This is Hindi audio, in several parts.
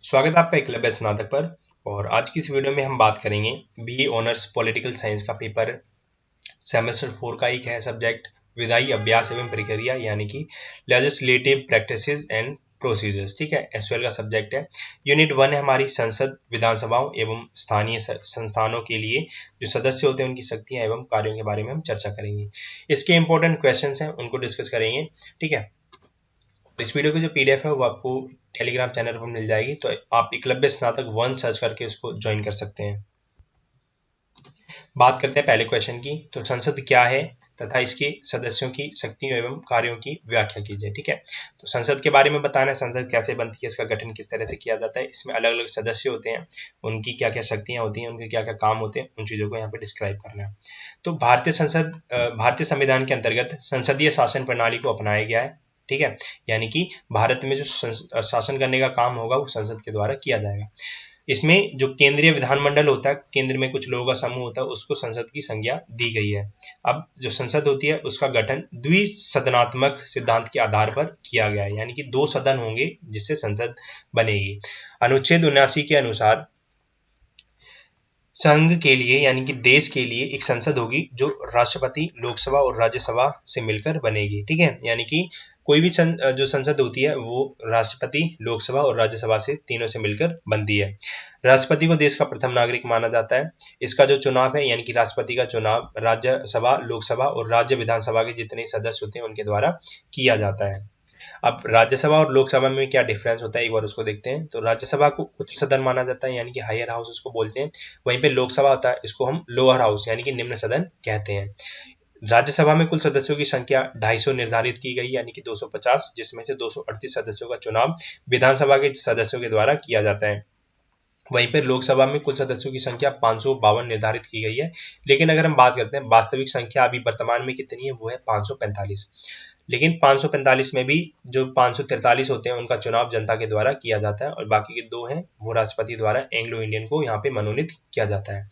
स्वागत है आपका एकलव्य स्नातक पर। और आज की इस वीडियो में हम बात करेंगे बीए ऑनर्स पॉलिटिकल साइंस का पेपर सेमेस्टर 4 का एक है सब्जेक्ट विधायी अभ्यास एवं प्रक्रिया यानी कि लेजिस्लेटिव प्रैक्टिसेस एंड प्रोसीजर्स। ठीक है, एसओएल का सब्जेक्ट है। यूनिट 1 है हमारी संसद विधानसभाओं एवं स्थानीय संस्थानों के लिए जो सदस्य होते हैं उनकी शक्तियां एवं कार्यों के बारे में हम चर्चा करेंगे। इसके इंपॉर्टेंट क्वेश्चंस हैं उनको डिस्कस करेंगे। ठीक है, इस वीडियो की जो पीडीएफ है वो आपको टेलीग्राम चैनल पर मिल जाएगी, तो आप एकलव्य स्नातक 1 सर्च करके उसको ज्वाइन कर सकते हैं। बात करते हैं पहले क्वेश्चन की। तो संसद क्या है तथा इसके सदस्यों की शक्तियों एवं कार्यों की व्याख्या कीजिए। ठीक है, तो संसद के बारे में बताना है, संसद कैसे बनती है, इसका गठन किस तरह से किया जाता है, इसमें अलग अलग सदस्य होते हैं, उनकी क्या क्या शक्तियां होती हैं, उनके क्या क्या काम होते हैं, उन चीजों को यहाँ पे डिस्क्राइब करना है। तो भारतीय संविधान के अंतर्गत संसदीय शासन प्रणाली को अपनाया गया है। ठीक है, यानी कि भारत में जो शासन करने का काम होगा वो संसद के द्वारा किया जाएगा। इसमें जो केंद्रीय विधानमंडल होता है, केंद्र में कुछ लोगों का समूह होता है, उसको संसद की संज्ञा दी गई है। अब जो संसद होती है उसका गठन द्विसदनात्मक सिद्धांत के आधार पर किया गया है, यानी कि 2 सदन होंगे जिससे संसद बनेगी। अनुच्छेद 79 के अनुसार संघ के लिए यानी कि देश के लिए एक संसद होगी जो राष्ट्रपति, लोकसभा और राज्यसभा से मिलकर बनेगी। ठीक है, यानी कि कोई भी जो संसद होती है वो राष्ट्रपति, लोकसभा और राज्यसभा से तीनों से मिलकर बनती है। राष्ट्रपति को देश का प्रथम नागरिक माना जाता है। इसका जो चुनाव है यानी कि राष्ट्रपति का चुनाव राज्यसभा, लोकसभा और राज्य विधानसभा के जितने सदस्य होते हैं उनके द्वारा किया जाता है। अब राज्यसभा और लोकसभा में क्या डिफरेंस होता है एक बार उसको देखते हैं। तो राज्यसभा को उच्च सदन माना जाता है यानी कि हायर हाउस उसको बोलते हैं। वहीं पे लोकसभा होता है, इसको हम लोअर हाउस यानी कि निम्न सदन कहते हैं। राज्यसभा में कुल सदस्यों की संख्या 250 निर्धारित की गई यानी कि 250, जिसमें से 238 सदस्यों का चुनाव विधानसभा के सदस्यों के द्वारा किया जाता है। वहीं पर लोकसभा में कुल सदस्यों की संख्या 552 निर्धारित की गई है। लेकिन अगर हम बात करते हैं वास्तविक संख्या अभी वर्तमान में कितनी है, वो है 545। लेकिन 545 में भी जो 543 होते हैं उनका चुनाव जनता के द्वारा किया जाता है और बाकी के 2 हैं वो राष्ट्रपति द्वारा एंग्लो इंडियन को यहाँ पे मनोनीत किया जाता है।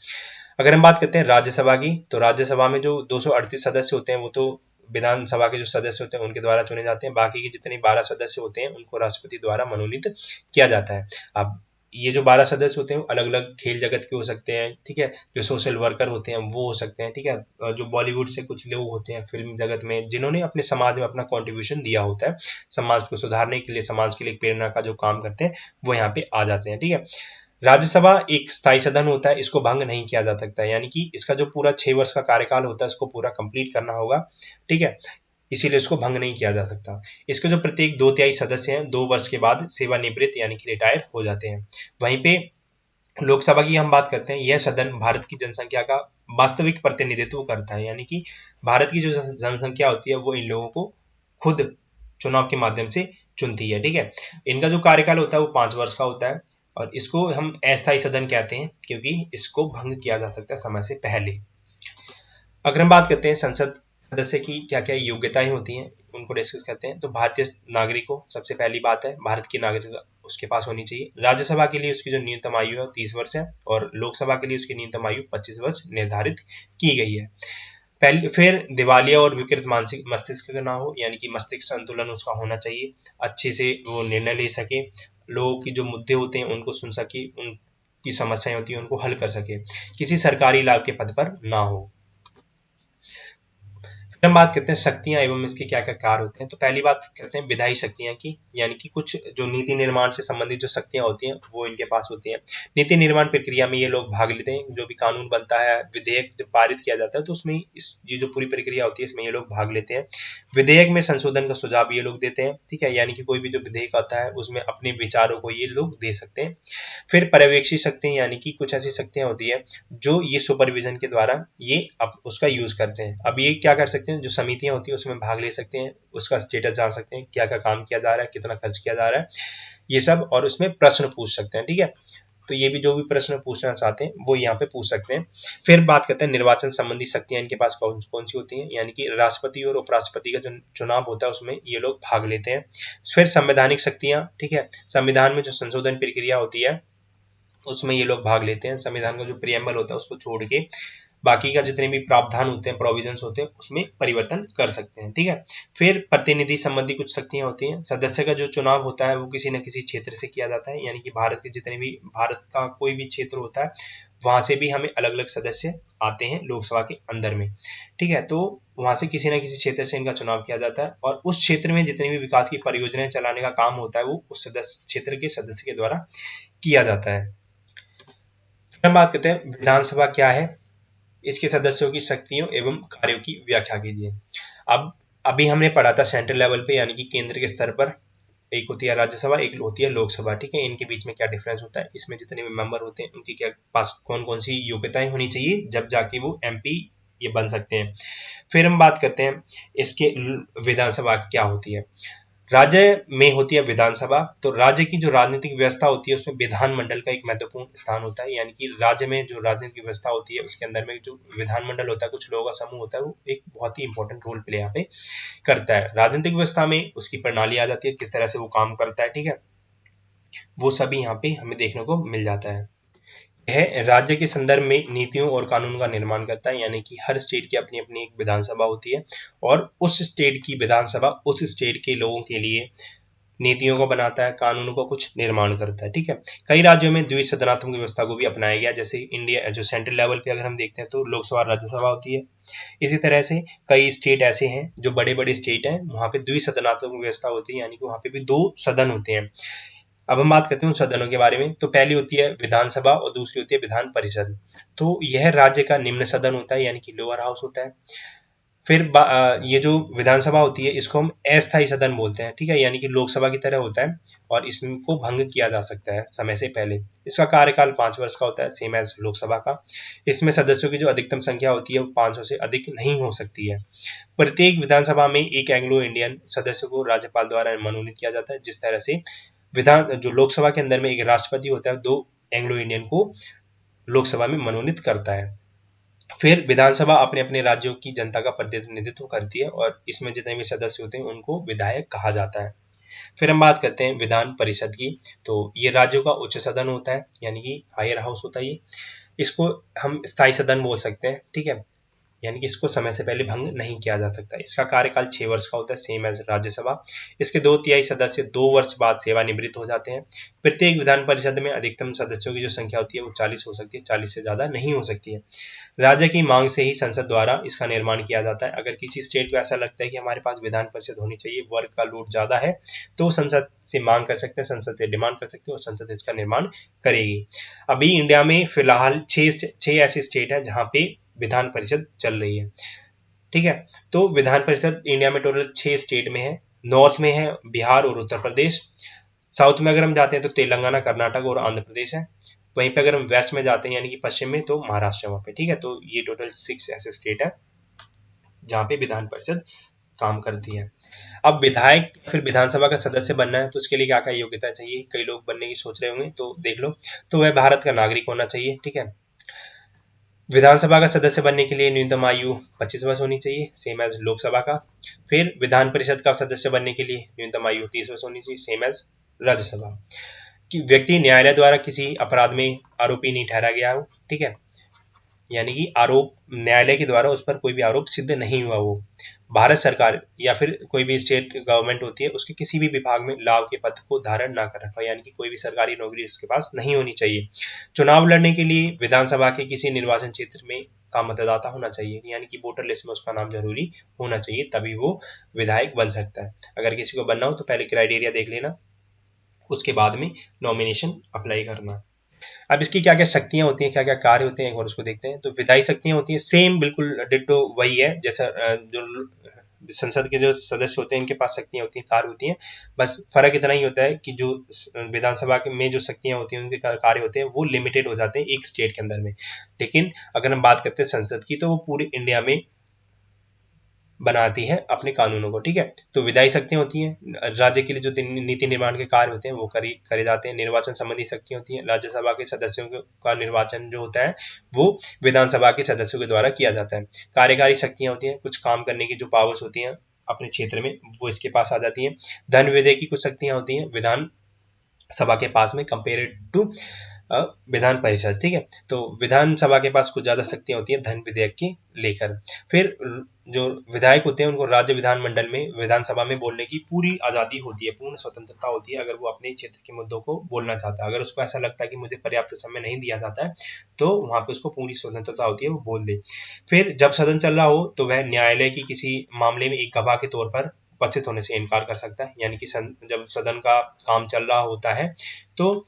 अगर हम बात करते हैं राज्यसभा की, तो राज्यसभा में जो 238 सदस्य होते हैं वो तो विधानसभा के जो सदस्य होते हैं उनके द्वारा चुने जाते हैं। बाकी के जितने 12 सदस्य होते हैं उनको राष्ट्रपति द्वारा मनोनीत किया जाता है। अब ये जो 12 सदस्य होते हैं अलग अलग खेल जगत के हो सकते हैं। ठीक है, जो सोशल वर्कर होते हैं वो हो सकते हैं। ठीक है, जो बॉलीवुड से कुछ लोग होते हैं फिल्म जगत में जिन्होंने अपने समाज में अपना कॉन्ट्रीब्यूशन दिया होता है, समाज को सुधारने के लिए, समाज के लिए प्रेरणा का जो काम करते हैं वो यहाँ पे आ जाते हैं। ठीक है, राज्यसभा एक स्थायी सदन होता है, इसको भंग नहीं किया जा सकता, यानी कि इसका जो पूरा 6 वर्ष का कार्यकाल होता है इसको पूरा कंप्लीट करना होगा। ठीक है, इसीलिए इसको भंग नहीं किया जा सकता। इसके जो प्रत्येक 2/3 सदस्य हैं 2 वर्ष के बाद सेवानिवृत्त यानी कि रिटायर हो जाते हैं। वहीं पे लोकसभा की हम बात करते हैं, यह सदन भारत की जनसंख्या का वास्तविक प्रतिनिधित्व करता है, यानी कि भारत की जो जनसंख्या होती है वो इन लोगों को खुद चुनाव के माध्यम से चुनती है। ठीक है, इनका जो कार्यकाल होता है वो 5 वर्ष का होता है और इसको हम अस्थायी सदन कहते हैं क्योंकि इसको भंग किया जा सकता है समय से पहले। अगर हम बात करते हैं संसद सदस्य की क्या क्या योग्यताएं होती हैं उनको डिस्कस करते हैं, तो भारतीय नागरिकों सबसे पहली बात है भारत की नागरिकता उसके पास होनी चाहिए। राज्यसभा के लिए उसकी जो न्यूनतम आयु है 30 वर्ष है और लोकसभा के लिए उसकी न्यूनतम आयु 25 वर्ष निर्धारित की गई है। पहले फिर दिवालिया और विकृत मानसिक मस्तिष्क का ना हो, यानी कि मस्तिष्क संतुलन उसका होना चाहिए, अच्छे से वो निर्णय ले सके, लोगों की जो मुद्दे होते हैं उनको सुन सके, उनकी समस्याएं होती हैं उनको हल कर सके, किसी सरकारी लाभ के पद पर ना हो। हम बात करते हैं शक्तियां एवं इसके क्या क्या कार्य होते हैं। तो पहली बात करते हैं विधायी शक्तियां की, यानी कि कुछ जो नीति निर्माण से संबंधित जो शक्तियां होती हैं वो इनके पास होती हैं। नीति निर्माण प्रक्रिया में ये लोग भाग लेते हैं, जो भी कानून बनता है, विधेयक जब पारित किया जाता है तो उसमें ये जो पूरी प्रक्रिया होती है इसमें ये लोग भाग लेते हैं। विधेयक में संशोधन का सुझाव ये लोग देते हैं। ठीक है, यानी कि कोई भी जो विधेयक आता है उसमें अपने विचारों को ये लोग दे सकते हैं। फिर पर्यवेक्षी शक्तियां, यानी कि कुछ ऐसी शक्तियां होती है जो ये सुपरविजन के द्वारा ये उसका यूज करते हैं। अब ये क्या कर सकते हैं, जो समितियां होती है उसमें भाग ले सकते हैं, उसका स्टेटस जान सकते हैं, क्या क्या काम किया जा रहा है, कितना खर्च किया जा रहा है, ये सब, और उसमें प्रश्न पूछ सकते हैं। ठीक है, तो ये भी जो भी प्रश्न पूछना चाहते हैं वो यहाँ पे पूछ सकते हैं। फिर बात करते हैं निर्वाचन संबंधी शक्तियां इनके पास कौन कौन सी होती हैं, यानी कि राष्ट्रपति और उपराष्ट्रपति का जो चुनाव होता है उसमें ये लोग भाग लेते हैं। फिर संवैधानिक शक्तियां, ठीक है, संविधान में जो संशोधन प्रक्रिया होती है उसमें ये लोग भाग लेते हैं। संविधान का जो प्रियम्बल होता है उसको छोड़ के बाकी का जितने भी प्रावधान होते हैं, प्रोविजंस होते हैं, उसमें परिवर्तन कर सकते हैं। ठीक है। फिर प्रतिनिधि संबंधी कुछ शक्तियां होती हैं। सदस्य का जो चुनाव होता है वो किसी न किसी क्षेत्र से किया जाता है, यानी कि भारत के जितने भी, भारत का कोई भी क्षेत्र होता है वहां से भी हमें अलग अलग सदस्य आते हैं लोकसभा के अंदर में। ठीक है। तो वहां से किसी न किसी क्षेत्र से इनका चुनाव किया जाता है और उस क्षेत्र में जितनी भी विकास की परियोजनाएं चलाने का काम होता है वो उस सदस्य क्षेत्र के सदस्य के द्वारा किया जाता है। हम बात करते हैं विधानसभा क्या है, इसके सदस्यों की शक्तियों एवं कार्यों की व्याख्या कीजिए। अब अभी हमने पढ़ा था सेंट्रल लेवल पे, यानी कि केंद्र के स्तर पर एक होती है राज्यसभा, एक होती है लोकसभा। ठीक है। इनके बीच में क्या डिफरेंस होता है, इसमें जितने भी मेंबर होते हैं उनकी क्या पास कौन कौन सी योग्यताएं होनी चाहिए, जब जाके वो एमपी ये बन सकते हैं। फिर हम बात करते हैं इसके विधानसभा क्या होती है। राज्य में होती है विधानसभा। तो राज्य की जो राजनीतिक व्यवस्था होती है उसमें विधानमंडल का एक महत्वपूर्ण स्थान होता है, यानी कि राज्य में जो राजनीतिक व्यवस्था होती है उसके अंदर में जो विधानमंडल होता है, कुछ लोगों का समूह होता है, वो एक बहुत ही इंपॉर्टेंट रोल प्ले यहाँ पे करता है। राजनीतिक व्यवस्था में उसकी प्रणाली आ जाती है, किस तरह से वो काम करता है। ठीक है। वो सभी यहाँ पे हमें देखने को मिल जाता है। यह राज्य के संदर्भ में नीतियों और कानून का निर्माण करता है, यानी कि हर स्टेट की अपनी अपनी एक विधानसभा होती है और उस स्टेट की विधानसभा उस स्टेट के लोगों के लिए नीतियों को बनाता है, कानूनों का कुछ निर्माण करता है। ठीक है। कई राज्यों में द्विसदनात्मक व्यवस्था को भी अपनाया गया, जैसे इंडिया जो सेंट्रल लेवल पे अगर हम देखते हैं तो लोकसभा राज्यसभा होती है। इसी तरह से कई स्टेट ऐसे हैं जो बड़े बड़े स्टेट हैं, वहां पे द्विसदनात्मक व्यवस्था होती है, यानी कि वहां पे भी दो सदन होते हैं। अब हम बात करते हैं उन सदनों के बारे में। तो पहली होती है विधानसभा और दूसरी होती है विधान परिषद। तो यह राज्य का निम्न सदन होता है, यानी कि लोअर हाउस होता है। फिर ये जो विधानसभा होती है इसको हम अस्थायी सदन बोलते हैं। ठीक है। यानी कि लोकसभा की तरह होता है और इसको भंग किया जा सकता है समय से पहले। इसका कार्यकाल 5 वर्ष का होता है, सेम एज लोकसभा का। इसमें सदस्यों की जो अधिकतम संख्या होती है वो 500 से अधिक नहीं हो सकती है। प्रत्येक विधानसभा में एक एंग्लो इंडियन सदस्य को राज्यपाल द्वारा मनोनीत किया जाता है, जिस तरह से विधान जो लोकसभा के अंदर में एक राष्ट्रपति होता है, 2 एंग्लो इंडियन को लोकसभा में मनोनीत करता है। फिर विधानसभा अपने अपने राज्यों की जनता का प्रतिनिधित्व करती है और इसमें जितने भी सदस्य होते हैं उनको विधायक कहा जाता है। फिर हम बात करते हैं विधान परिषद की। तो ये राज्यों का उच्च सदन होता है, यानी कि हायर हाउस होता है ये। इसको हम स्थायी सदन बोल सकते हैं। ठीक है। यानी कि इसको समय से पहले भंग नहीं किया जा सकता। इसका कार्यकाल 6 वर्ष का होता है, सेम एज राज्यसभा। इसके 2/3 सदस्य 2 वर्ष बाद सेवानिवृत्त हो जाते हैं। प्रत्येक विधान परिषद में अधिकतम सदस्यों की जो संख्या होती है वो 40 हो सकती है, 40 से ज्यादा नहीं हो सकती है। राज्य की मांग से ही संसद द्वारा इसका निर्माण किया जाता है। अगर किसी स्टेट को ऐसा लगता है कि हमारे पास विधान परिषद होनी चाहिए, वर्क का लोड ज्यादा है, तो संसद से मांग कर सकते हैं, संसद से डिमांड कर सकते हैं और संसद इसका निर्माण करेगी। अभी इंडिया में फिलहाल 6 ऐसे स्टेट हैं जहां पे विधान परिषद चल रही है। ठीक है। तो विधान परिषद इंडिया में टोटल 6 स्टेट में है। नॉर्थ में है बिहार और उत्तर प्रदेश। साउथ में अगर हम जाते हैं तो तेलंगाना, कर्नाटक और आंध्र प्रदेश है। वहीं पे अगर हम वेस्ट में जाते हैं यानी कि पश्चिम में, तो महाराष्ट्र वहाँ पे। ठीक है। तो ये टोटल 6 ऐसे स्टेट है जहाँ पे विधान परिषद काम करती है। अब विधायक फिर विधानसभा का सदस्य बनना है तो उसके लिए क्या क्या योग्यता चाहिए, कई लोग बनने की सोच रहे होंगे, तो देख लो। तो वह भारत का नागरिक होना चाहिए। ठीक है। विधानसभा का सदस्य बनने के लिए न्यूनतम आयु 25 वर्ष होनी चाहिए, सेम एज लोकसभा का। फिर विधान परिषद का सदस्य बनने के लिए न्यूनतम आयु 30 वर्ष होनी चाहिए, सेम एज राज्यसभा। कि व्यक्ति न्यायालय द्वारा किसी अपराध में आरोपी नहीं ठहरा गया हो। ठीक है। यानी कि आरोप न्यायालय के द्वारा उस पर कोई भी आरोप सिद्ध नहीं हुआ हो। भारत सरकार या फिर कोई भी स्टेट गवर्नमेंट होती है उसके किसी भी विभाग में लाभ के पद को धारण ना कर रखा, यानी कि कोई भी सरकारी नौकरी उसके पास नहीं होनी चाहिए। चुनाव लड़ने के लिए विधानसभा के किसी निर्वाचन क्षेत्र में का मतदाता होना चाहिए, यानी कि वोटर लिस्ट में उसका नाम जरूरी होना चाहिए, तभी वो विधायक बन सकता है। अगर किसी को बनना हो तो पहले क्राइटेरिया देख लेना, उसके बाद में नॉमिनेशन अप्लाई करना। अब इसकी क्या क्या शक्तियां होती हैं, क्या क्या कार्य होते हैं, एक बार उसको देखते हैं। तो विधायी शक्तियां होती हैं, सेम बिल्कुल डिट्टो वही है जैसा जो संसद के जो सदस्य होते हैं इनके पास शक्तियां होती हैं, कार्य होती हैं। बस फर्क इतना ही होता है कि जो विधानसभा में जो शक्तियां होती हैं उनके कार्य होते हैं वो लिमिटेड हो जाते हैं एक स्टेट के अंदर में। लेकिन अगर हम बात करते हैं संसद की तो वो पूरे इंडिया में बनाती है अपने कानूनों को। ठीक है। तो विधायी शक्तियां होती हैं, राज्य के लिए जो नीति निर्माण के कार्य होते हैं वो करे जाते हैं। निर्वाचन संबंधी शक्तियां होती हैं, राज्यसभा के सदस्यों का निर्वाचन जो होता है वो विधानसभा के सदस्यों के द्वारा किया जाता है। कार्यकारी शक्तियां होती हैं, कुछ काम करने की जो पावर्स होती हैं अपने क्षेत्र में वो इसके पास आ जाती हैं। धन विधेयक की कुछ शक्तियां होती हैं विधान सभा के पास में कंपेयर टू विधान परिषद, ठीक है। तो विधानसभा के पास कुछ ज्यादा शक्तियां होती हैं धन विधेयक की लेकर। फिर जो विधायक होते हैं उनको राज्य विधानमंडल में, विधानसभा में बोलने की पूरी आजादी होती है, पूर्ण स्वतंत्रता होती है अगर वो अपने क्षेत्र के मुद्दों को बोलना चाहता है। अगर उसको ऐसा लगता है कि मुझे पर्याप्त समय नहीं दिया जाता है तो वहां पे उसको पूरी स्वतंत्रता होती है, वो बोल दे। फिर जब सदन चल रहा हो तो वह न्यायालय की किसी मामले में एक गवाह के तौर पर उपस्थित होने से इनकार कर सकता है, यानी कि जब सदन का काम चल रहा होता है तो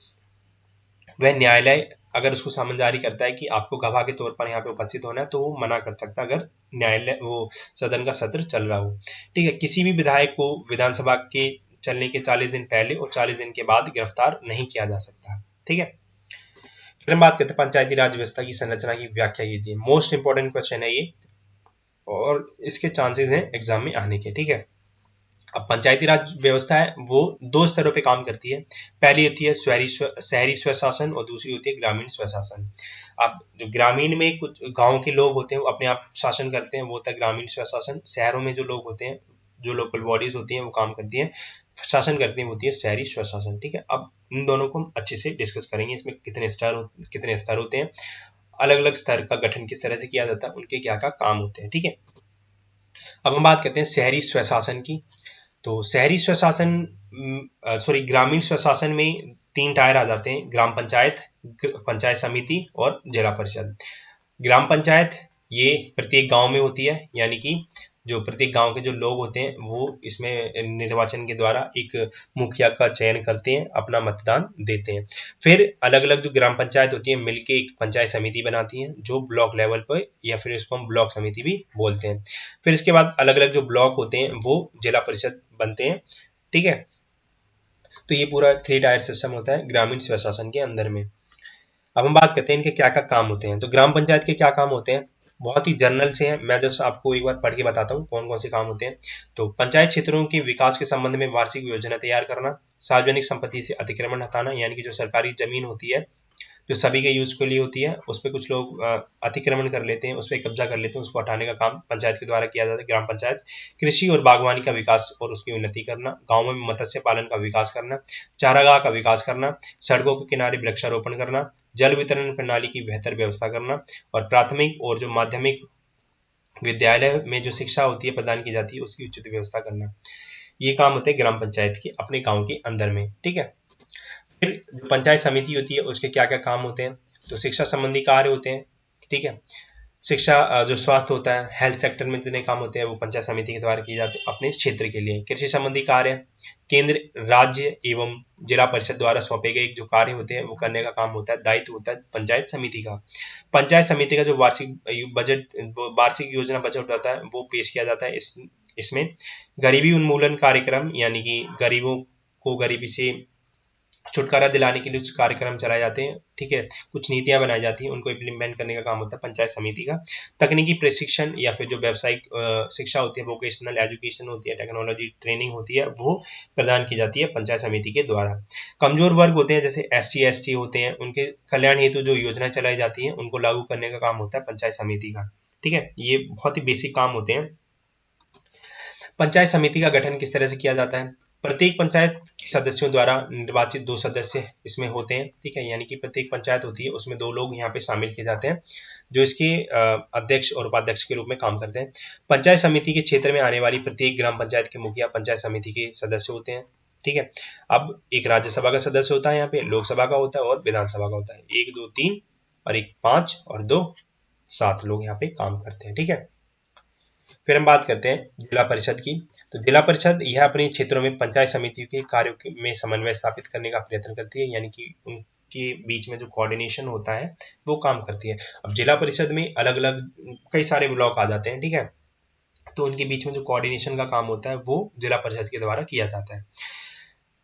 वह न्यायालय अगर उसको समन जारी करता है कि आपको गवाह के तौर पर यहाँ पे उपस्थित होना है तो वो मना कर सकता है अगर न्यायालय वो सदन का सत्र चल रहा हो, ठीक है। किसी भी विधायक को विधानसभा के चलने के 40 दिन पहले और 40 दिन के बाद गिरफ्तार नहीं किया जा सकता, ठीक है। फिर हम बात करते हैं पंचायती राज व्यवस्था की संरचना की व्याख्या कीजिए। मोस्ट इंपॉर्टेंट क्वेश्चन है ये और इसके चांसेस हैं एग्जाम में आने के, ठीक है। अब पंचायती राज व्यवस्था है वो दो स्तरों पे काम करती है। पहली होती है शहरी स्वशासन और दूसरी होती है ग्रामीण स्वशासन। अब जो ग्रामीण में कुछ गांव के लोग होते हैं वो अपने आप शासन करते हैं, वो होता है ग्रामीण स्वशासन। शहरों में जो लोग होते हैं, जो लोकल बॉडीज होती हैं वो काम करती हैं, शासन करती हैं, होती है शहरी स्वशासन, ठीक है। अब इन दोनों को हम अच्छे से डिस्कस करेंगे, इसमें कितने स्तर होते हैं, अलग अलग स्तर का गठन किस तरह से किया जाता है, उनके क्या क्या काम होते हैं, ठीक है। अब हम बात करते हैं शहरी स्वशासन की। तो शहरी स्वशासन ग्रामीण स्वशासन में 3 टायर आ जाते हैं, ग्राम पंचायत, पंचायत समिति और जिला परिषद। ग्राम पंचायत ये प्रत्येक गांव में होती है, यानी कि जो प्रत्येक गांव के जो लोग होते हैं वो इसमें निर्वाचन के द्वारा एक मुखिया का चयन करते हैं, अपना मतदान देते हैं। फिर अलग अलग जो ग्राम पंचायत होती है मिलके एक पंचायत समिति बनाती है जो ब्लॉक लेवल पर, या फिर इसको हम ब्लॉक समिति भी बोलते हैं। फिर इसके बाद अलग अलग जो ब्लॉक होते हैं वो जिला परिषद बनते हैं, ठीक है। तो ये पूरा 3 टायर सिस्टम होता है ग्रामीण स्वशासन के अंदर में। अब हम बात करते हैं इनके क्या क्या काम होते हैं। तो ग्राम पंचायत के क्या काम होते हैं, बहुत ही जनरल से है, मैं जस्ट आपको एक बार पढ़ के बताता हूँ कौन कौन से काम होते हैं। तो पंचायत क्षेत्रों के विकास के संबंध में वार्षिक योजना तैयार करना, सार्वजनिक संपत्ति से अतिक्रमण हटाना, यानी कि जो सरकारी जमीन होती है जो सभी के यूज के लिए होती है उस पर कुछ लोग अतिक्रमण कर लेते हैं, उस पर कब्जा कर लेते हैं, उसको हटाने का काम पंचायत के द्वारा किया जाता है, ग्राम पंचायत। कृषि और बागवानी का विकास और उसकी उन्नति करना, गाँव में मत्स्य पालन का विकास करना, चारागाह का विकास करना, सड़कों के किनारे वृक्षारोपण करना, जल वितरण प्रणाली की बेहतर व्यवस्था करना, और प्राथमिक और जो माध्यमिक विद्यालय में जो शिक्षा होती है प्रदान की जाती है उसकी उचित व्यवस्था करना। ये काम होते हैं ग्राम पंचायत के अपने गाँव के अंदर में, ठीक है। फिर जो पंचायत समिति होती है उसके क्या क्या काम होते हैं। तो शिक्षा संबंधी कार्य होते हैं, ठीक है। शिक्षा जो स्वास्थ्य होता है, हेल्थ सेक्टर में जितने काम होते हैं वो पंचायत समिति के द्वारा किए जाते हैं अपने क्षेत्र के लिए। कृषि संबंधी कार्य केंद्र, राज्य एवं जिला परिषद द्वारा सौंपे गए जो कार्य होते हैं वो करने का काम होता है, दायित्व होता है पंचायत समिति का। पंचायत समिति का जो वार्षिक योजना बजट होता है वो पेश किया जाता है। इसमें गरीबी उन्मूलन कार्यक्रम, यानी कि गरीबों को गरीबी से छुटकारा दिलाने के लिए कुछ कार्यक्रम चलाए जाते हैं, ठीक है। कुछ नीतियां बनाई जाती हैं, उनको इम्प्लीमेंट करने का काम होता है पंचायत समिति का। तकनीकी प्रशिक्षण या फिर जो व्यावसायिक शिक्षा होती है, वोकेशनल एजुकेशन होती है, टेक्नोलॉजी ट्रेनिंग होती है, वो प्रदान की जाती है पंचायत समिति के द्वारा। कमजोर वर्ग होते हैं जैसे ST होते हैं, उनके कल्याण हेतु जो योजना चलाई जाती है उनको लागू करने का काम होता है पंचायत समिति का, ठीक है। ये बहुत ही बेसिक काम होते हैं। पंचायत समिति का गठन किस तरह से किया जाता है। प्रत्येक पंचायत के सदस्यों द्वारा निर्वाचित 2 सदस्य इसमें होते हैं, ठीक है। यानी कि प्रत्येक पंचायत होती है उसमें 2 लोग यहाँ पे शामिल किए जाते हैं जो इसके अध्यक्ष और उपाध्यक्ष के रूप में काम करते हैं। पंचायत समिति के क्षेत्र में आने वाली प्रत्येक ग्राम पंचायत के मुखिया पंचायत समिति के सदस्य होते हैं, ठीक है। अब एक राज्यसभा का सदस्य होता है, यहाँ पे लोकसभा का होता है और विधानसभा का होता है। 1 2 3 और 1 5 और 2 7 लोग यहाँ पे काम करते हैं, ठीक है। फिर हम बात करते हैं जिला परिषद की। तो जिला परिषद यह अपने क्षेत्रों में पंचायत समितियों के कार्यों में समन्वय स्थापित करने का प्रयत्न करती है, यानी कि उनके बीच में जो कोऑर्डिनेशन होता है वो काम करती है। अब जिला परिषद में अलग अलग कई सारे ब्लॉक आ जाते हैं, ठीक है। तो उनके बीच में जो कोऑर्डिनेशन का काम होता है वो जिला परिषद के द्वारा किया जाता है।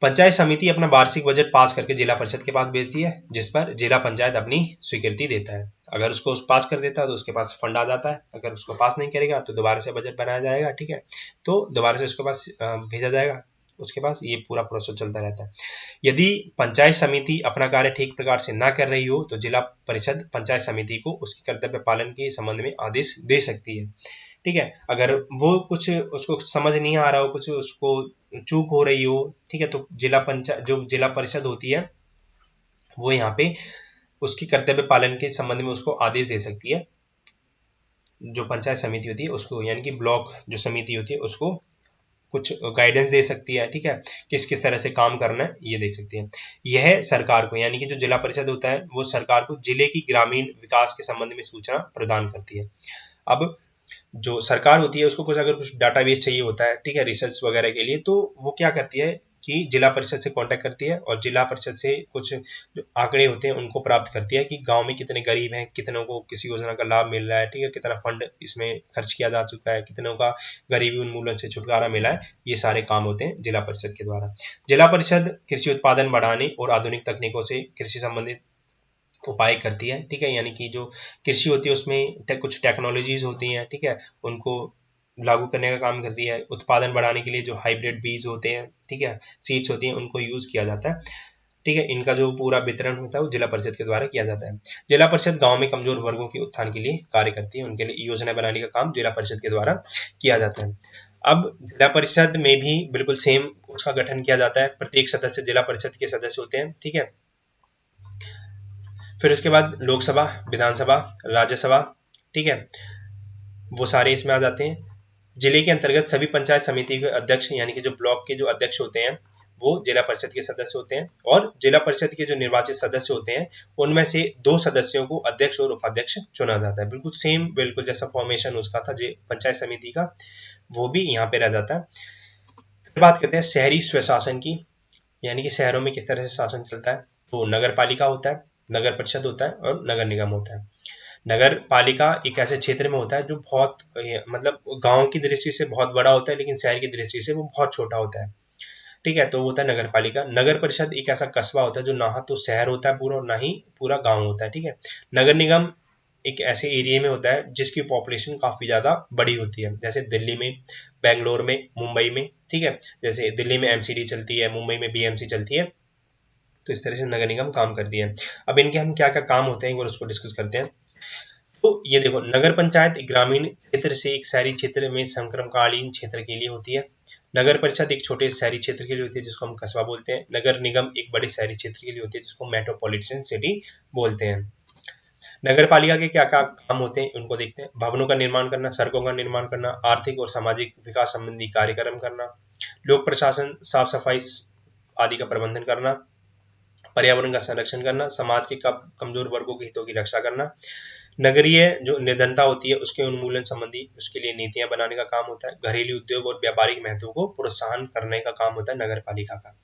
पंचायत समिति अपना वार्षिक बजट पास करके जिला परिषद के पास भेजती है, जिस पर जिला पंचायत अपनी स्वीकृति देता है। अगर उसको पास कर देता है तो उसके पास फंड आ जाता है, अगर उसको पास नहीं करेगा तो दोबारा से बजट बनाया जाएगा, ठीक है। तो दोबारा से उसके पास भेजा जाएगा, उसके पास ये पूरा प्रोसेस चलता रहता है। यदि पंचायत समिति अपना कार्य ठीक प्रकार से ना कर रही हो तो जिला परिषद पंचायत समिति को उसके कर्तव्य पालन के संबंध में आदेश दे सकती है, ठीक है। अगर वो कुछ उसको समझ नहीं आ रहा हो, कुछ उसको चूक हो रही हो, ठीक है, तो जिला परिषद होती है वो यहाँ पे उसकी कर्तव्य पालन के संबंध में उसको आदेश दे सकती है, जो पंचायत समिति होती है उसको, यानी कि ब्लॉक जो समिति होती है उसको कुछ गाइडेंस दे सकती है, ठीक है, किस किस तरह से काम करना है ये देख सकती है। यह सरकार को, यानी कि जो जिला परिषद होता है वो सरकार को जिले की ग्रामीण विकास के संबंध में सूचना प्रदान करती है। अब जो सरकार होती है उसको कुछ अगर कुछ डाटाबेस चाहिए होता है, ठीक है, रिसर्च वगैरह के लिए, तो वो क्या करती है कि जिला परिषद से कांटेक्ट करती है और जिला परिषद से कुछ जो आंकड़े होते हैं उनको प्राप्त करती है कि गांव में कितने गरीब हैं, कितनों को किसी योजना का लाभ मिल रहा है, ठीक है, कितना फंड इसमें खर्च किया जा चुका है, कितनों का गरीबी उन्मूलन से छुटकारा मिला है। ये सारे काम होते हैं जिला परिषद के द्वारा। जिला परिषद कृषि उत्पादन बढ़ाने और आधुनिक तकनीकों से कृषि संबंधित उपाय करती है, ठीक है, यानी कि जो कृषि होती है उसमें कुछ टेक्नोलॉजीज होती हैं, ठीक है, उनको लागू करने का काम करती है। उत्पादन बढ़ाने के लिए जो हाइब्रिड बीज होते हैं, ठीक है, सीड्स होती हैं, उनको यूज किया जाता है, ठीक है, इनका जो पूरा वितरण होता है वो जिला परिषद के द्वारा किया जाता है। जिला परिषद गांव में कमजोर वर्गों के उत्थान के लिए कार्य करती है, उनके लिए योजना बनाने का काम जिला परिषद के द्वारा किया जाता है। अब जिला परिषद में भी बिल्कुल सेम उसका गठन किया जाता है, प्रत्येक सदस्य जिला परिषद के सदस्य होते हैं, ठीक है। फिर उसके बाद लोकसभा, विधानसभा, राज्यसभा, ठीक है, वो सारे इसमें आ जाते हैं। जिले के अंतर्गत सभी पंचायत समिति के अध्यक्ष, यानी कि जो ब्लॉक के जो अध्यक्ष होते हैं वो जिला परिषद के सदस्य होते हैं, और जिला परिषद के जो निर्वाचित सदस्य होते हैं उनमें से 2 सदस्यों को अध्यक्ष और उपाध्यक्ष चुना जाता है। बिल्कुल सेम, बिल्कुल जैसा फॉर्मेशन उसका था पंचायत समिति का, वो भी यहाँ पे रह जाता है। फिर बात करते हैं शहरी स्वशासन की, यानी कि शहरों में किस तरह से शासन चलता है। तो नगर पालिका होता है, नगर परिषद होता है और नगर निगम होता है। नगर पालिका एक ऐसे क्षेत्र में होता है जो बहुत मतलब गांव की दृष्टि से बहुत बड़ा होता है, लेकिन शहर की दृष्टि से वो बहुत छोटा होता है, ठीक है, तो वो होता है नगर पालिका। नगर परिषद एक ऐसा कस्बा होता है जो ना तो शहर होता है पूरा, ना ही पूरा गांव होता है, ठीक है। नगर निगम एक ऐसे एरिया में होता है जिसकी पॉपुलेशन काफी ज्यादा बड़ी होती है, जैसे दिल्ली में, बेंगलोर में, मुंबई में, ठीक है, जैसे दिल्ली में एमसीडी चलती है, मुंबई में बीएमसी चलती है, तो इस तरह से नगर निगम काम करती है। अब इनके हम क्या क्या काम होते हैं एक बार उसको डिस्कस करते हैं। तो ये देखो, नगर पंचायत एक ग्रामीण क्षेत्र से एक शहरी क्षेत्र में संक्रमणकालीन क्षेत्र के लिए होती है। नगर परिषद एक छोटे शहरी क्षेत्र के लिए होती है जिसको हम कस्बा बोलते हैं। नगर निगम एक बड़े शहरी क्षेत्र के लिए होती है जिसको मेट्रोपॉलिटन सिटी बोलते हैं। नगर पालिका के क्या क्या काम होते हैं उनको देखते हैं। भवनों का निर्माण करना, सड़कों का निर्माण करना, आर्थिक और सामाजिक विकास संबंधी कार्यक्रम करना, लोक प्रशासन, साफ सफाई आदि का प्रबंधन करना, पर्यावरण का संरक्षण करना, समाज के कमजोर वर्गों के हितों की रक्षा करना, नगरीय जो निर्धनता होती है उसके उन्मूलन संबंधी उसके लिए नीतियां बनाने का काम होता है। घरेलू उद्योग और व्यापारिक महत्व को प्रोत्साहन करने का काम होता है नगर पालिका का।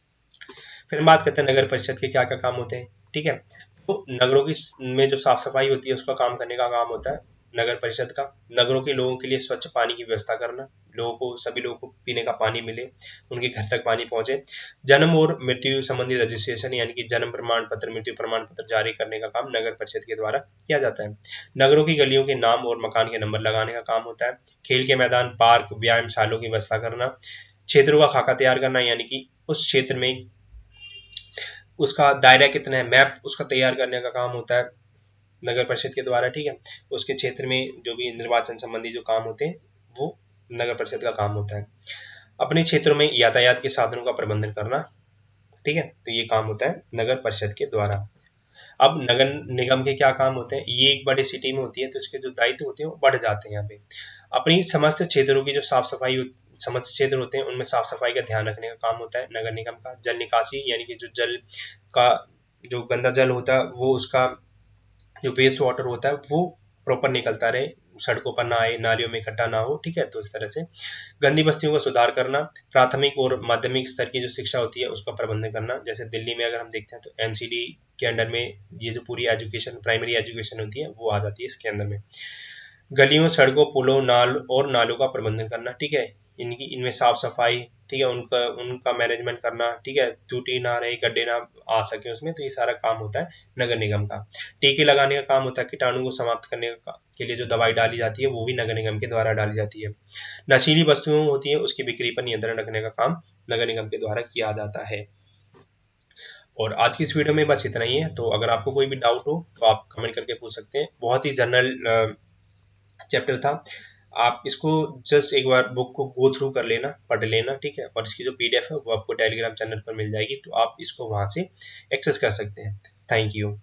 फिर बात करते हैं नगर परिषद के क्या क्या काम होते हैं, ठीक है। तो नगरों की में जो साफ सफाई होती है उसका काम करने का काम होता है नगर परिषद का। नगरों के लोगों के लिए स्वच्छ पानी की व्यवस्था करना, लोगों को, सभी लोगों को पीने का पानी मिले, उनके घर तक पानी पहुंचे। जन्म और मृत्यु संबंधी रजिस्ट्रेशन, यानी कि जन्म प्रमाण पत्र, मृत्यु प्रमाण पत्र जारी करने का काम नगर परिषद के द्वारा किया जाता है। नगरों की गलियों के नाम और मकान के नंबर लगाने का काम होता है। खेल के मैदान, पार्क, व्यायामशालों की व्यवस्था करना, क्षेत्रों का खाका तैयार करना, यानी कि उस क्षेत्र में उसका दायरा कितना है, मैप उसका तैयार करने का काम होता है नगर परिषद के द्वारा, ठीक है। उसके क्षेत्र में जो भी निर्वाचन संबंधी जो काम होते हैं वो नगर परिषद का काम होता है। अपने क्षेत्रों में यातायात के साधनों का प्रबंधन करना, ठीक है, तो ये काम होता है नगर परिषद के द्वारा। अब नगर निगम के क्या काम होते हैं, ये एक बड़ी सिटी में होती है तो इसके जो दायित्व होते हैं वो बढ़ जाते हैं यहाँ पे। अपनी समस्त क्षेत्रों की जो साफ सफाई, समस्त क्षेत्र होते हैं उनमें साफ सफाई का ध्यान रखने का काम होता है नगर निगम का। जल निकासी, यानी कि जो जल का जो गंदा जल होता है वो उसका जो वेस्ट वाटर होता है वो प्रॉपर निकलता रहे, सड़कों पर ना आए, नालियों में इकट्ठा ना हो, ठीक है, तो इस तरह से। गंदी बस्तियों का सुधार करना, प्राथमिक और माध्यमिक स्तर की जो शिक्षा होती है उसका प्रबंधन करना। जैसे दिल्ली में अगर हम देखते हैं तो एमसीडी के अंडर में ये जो पूरी एजुकेशन, प्राइमरी एजुकेशन होती है वो आ जाती है इसके अंदर में। गलियों, सड़कों, पुलों, नाल और नालों का प्रबंधन करना, ठीक है, इनकी इनमें साफ सफाई, ठीक है, उनका उनका मैनेजमेंट करना, ठीक है, टूटी ना रहे, गड्ढे ना आ सके उसमें, तो ये सारा काम होता है नगर निगम का। टीके लगाने का काम होता है, कीटाणु को समाप्त करने के लिए जो दवाई डाली जाती है वो भी नगर निगम के द्वारा डाली जाती है। नशीली वस्तुएं होती है उसकी बिक्री पर नियंत्रण रखने का काम नगर निगम के द्वारा किया जाता है। और आज की इस वीडियो में बस इतना ही है। तो अगर आपको कोई भी डाउट हो तो आप कमेंट करके पूछ सकते हैं। बहुत ही जनरल चैप्टर था, आप इसको जस्ट एक बार बुक को गो थ्रू कर लेना, पढ़ लेना, ठीक है, और इसकी जो पीडीएफ है वो आपको टेलीग्राम चैनल पर मिल जाएगी, तो आप इसको वहां से एक्सेस कर सकते हैं। Thank you.